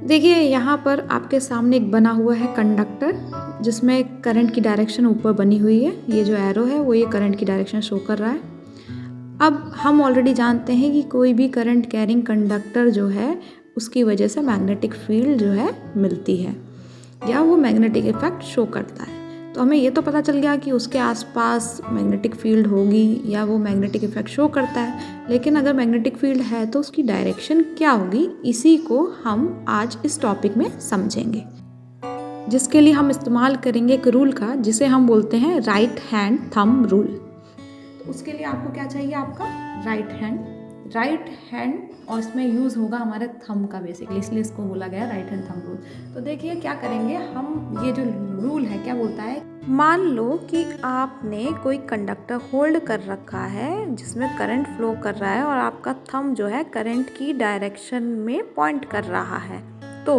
देखिए यहाँ पर आपके सामने एक बना हुआ है कंडक्टर, जिसमें करंट की डायरेक्शन ऊपर बनी हुई है। ये जो एरो है वो ये करंट की डायरेक्शन शो कर रहा है। अब हम ऑलरेडी जानते हैं कि कोई भी करंट कैरिंग कंडक्टर जो है उसकी वजह से मैग्नेटिक फील्ड जो है मिलती है या वो मैग्नेटिक इफेक्ट शो करता है। तो हमें ये तो पता चल गया कि उसके आसपास मैग्नेटिक फील्ड होगी या वो मैग्नेटिक इफेक्ट शो करता है, लेकिन अगर मैग्नेटिक फील्ड है तो उसकी डायरेक्शन क्या होगी, इसी को हम आज इस टॉपिक में समझेंगे, जिसके लिए हम इस्तेमाल करेंगे एक रूल का जिसे हम बोलते हैं राइट हैंड थंब रूल। तो उसके लिए आपको क्या चाहिए, आपका राइट हैंड और इसमें यूज़ होगा हमारे थंब का बेसिकली, इसलिए इसको बोला गया राइट हैंड थंब रूल। तो देखिए क्या करेंगे हम, ये जो रूल है क्या बोलता है, मान लो कि आपने कोई कंडक्टर होल्ड कर रखा है जिसमें करंट फ्लो कर रहा है और आपका थंब जो है करंट की डायरेक्शन में पॉइंट कर रहा है। तो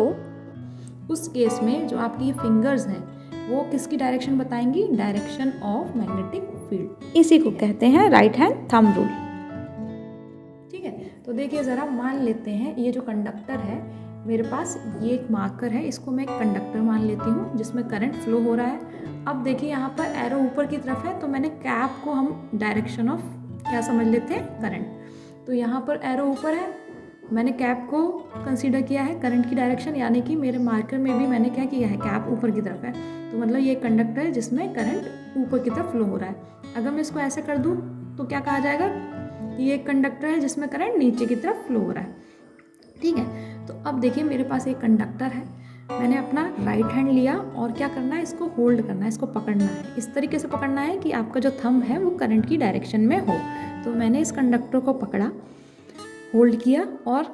उस केस में जो आपकी फिंगर्स हैं वो किसकी डायरेक्शन बताएंगी, डायरेक्शन ऑफ मैग्नेटिक फील्ड। इसी को कहते हैं राइट हैंड थंब रूल। ठीक है, तो देखिए ज़रा मान लेते हैं ये जो कंडक्टर है, मेरे पास ये एक मार्कर है, इसको मैं एक कंडक्टर मान लेती हूँ जिसमें करंट फ्लो हो रहा है। अब देखिए यहाँ पर एरो ऊपर की तरफ है, तो मैंने कैप को हम डायरेक्शन ऑफ क्या समझ लेते हैं, करंट। तो यहाँ पर एरो ऊपर है, मैंने कैप को कंसीडर किया है करंट की डायरेक्शन, यानी कि मेरे मार्कर में भी मैंने क्या किया है, कैप ऊपर की तरफ है। तो मतलब ये कंडक्टर है जिसमें करंट ऊपर की तरफ फ्लो हो रहा है। अगर मैं इसको ऐसे कर दूँ तो क्या कहा जाएगा, ये एक कंडक्टर है जिसमें करंट नीचे की तरफ फ्लो हो रहा है। ठीक है, तो अब देखिए मेरे पास एक कंडक्टर है, मैंने अपना राइट हैंड लिया और क्या करना है, इसको होल्ड करना है, इसको पकड़ना है। इस तरीके से पकड़ना है कि आपका जो थंब है वो करंट की डायरेक्शन में हो। तो मैंने इस कंडक्टर को पकड़ा, होल्ड किया और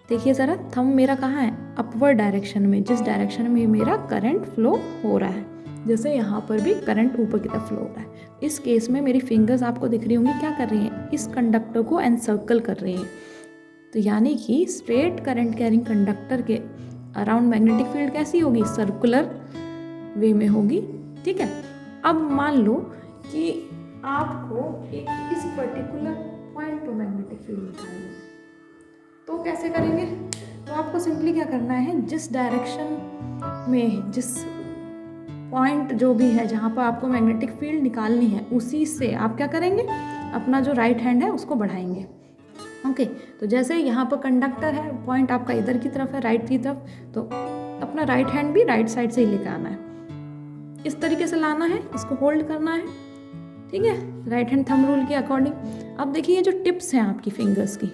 देखिए ज़रा थंब मेरा कहाँ है, अपवर्ड डायरेक्शन में, जिस डायरेक्शन में मेरा करंट फ्लो हो रहा है। जैसे यहाँ पर भी करंट ऊपर की तरफ फ्लो हो रहा है। इस केस में मेरी फिंगर्स आपको दिख रही होंगी क्या कर रही हैं, इस कंडक्टर को एनसर्कल कर रही हैं। तो यानी कि स्ट्रेट करंट कैरिंग कंडक्टर के अराउंड मैग्नेटिक फील्ड कैसी होगी, सर्कुलर वे में होगी। ठीक है, अब मान लो कि आपको एक इस पर्टिकुलर पॉइंट पर मैग्नेटिक फील्ड निकालनी है, तो कैसे करेंगे, तो आपको सिंपली क्या करना है, जिस डायरेक्शन में, जिस पॉइंट जो भी है जहाँ पर आपको मैग्नेटिक फील्ड निकालनी है, उसी से आप क्या करेंगे, अपना जो राइट हैंड है उसको बढ़ाएंगे। ओके, तो जैसे यहाँ पर कंडक्टर है, पॉइंट आपका इधर की तरफ है, राइट की तरफ, तो अपना राइट हैंड भी राइट साइड से ही लेकर आना है, इस तरीके से लाना है, इसको होल्ड करना है। ठीक है, राइट हैंड थंब रूल के अकॉर्डिंग। अब देखिए ये जो टिप्स हैं आपकी फिंगर्स की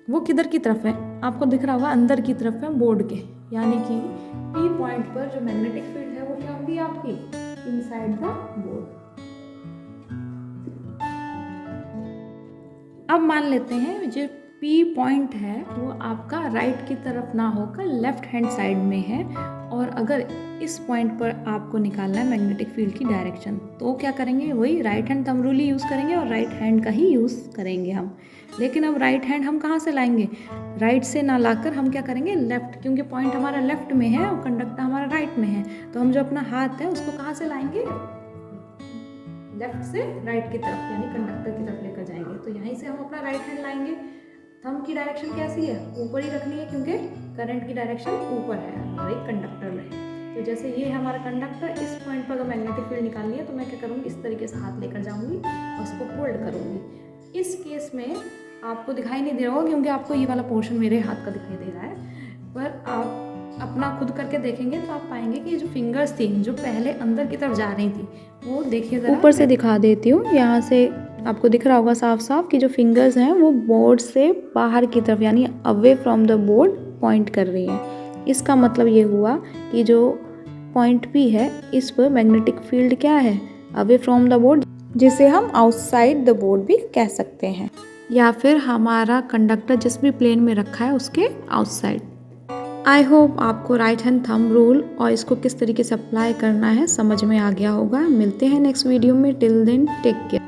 वो किधर की तरफ है, आपको दिख रहा होगा अंदर की तरफ है बोर्ड के, यानी कि पी पॉइंट पर जो मैग्नेटिक फील्ड है वो क्या होगी आपकी, इनसाइड द बोर्ड। अब मान लेते हैं जो पी पॉइंट है वो आपका राइट की तरफ ना होकर लेफ्ट हैंड साइड में है, और अगर इस पॉइंट पर आपको निकालना है मैग्नेटिक फील्ड की डायरेक्शन, तो क्या करेंगे, वही राइट हैंड थंब रूल ही यूज़ करेंगे और राइट हैंड का ही यूज़ करेंगे हम। लेकिन अब राइट हैंड हम कहाँ से लाएंगे, राइट से ना लाकर हम क्या करेंगे, लेफ्ट, क्योंकि पॉइंट हमारा लेफ्ट में है और कंडक्टर हमारा राइट में है, तो हम जो अपना हाथ है उसको कहाँ से लाएंगे, लेफ्ट से राइट की तरफ, यानी कंडक्टर की तरफ लेकर जाएंगे। तो यहीं से हम अपना राइट हैंड लाएंगे। थंब की डायरेक्शन कैसी है, ऊपर ही रखनी है, क्योंकि करंट की डायरेक्शन ऊपर है हमारे कंडक्टर में। तो जैसे ये है हमारा कंडक्टर, इस पॉइंट पर अगर मैग्नेटिक फील्ड निकालनी है तो मैं क्या करूँगी, इस तरीके से हाथ लेकर जाऊँगी और इसको होल्ड करूँगी। इस केस में आपको दिखाई नहीं दे रहा होगा क्योंकि आपको ये वाला पोर्शन मेरे हाथ का दिखाई दे रहा है, पर आप अपना खुद करके देखेंगे तो आप पाएंगे कि ये जो फिंगर्स थी जो पहले अंदर की तरफ जा रही थी, वो देखिए ज़रा ऊपर से दिखा देती हूँ, यहाँ से आपको दिख रहा होगा साफ साफ कि जो फिंगर्स हैं वो बोर्ड से बाहर की तरफ, यानी away from the board point कर रही हैं। इसका मतलब ये हुआ कि जो पॉइंट भी है इस पर मैग्नेटिक फील्ड क्या है, अवे फ्रॉम द बोर्ड, जिसे हम आउटसाइड द बोर्ड भी कह सकते हैं, या फिर हमारा कंडक्टर जिस भी प्लेन में रखा है उसके आउटसाइड। आई होप आपको राइट हैंड थंब रूल और इसको किस तरीके से अप्लाई करना है समझ में आ गया होगा। मिलते हैं नेक्स्ट वीडियो में, टिल देन टेक केयर।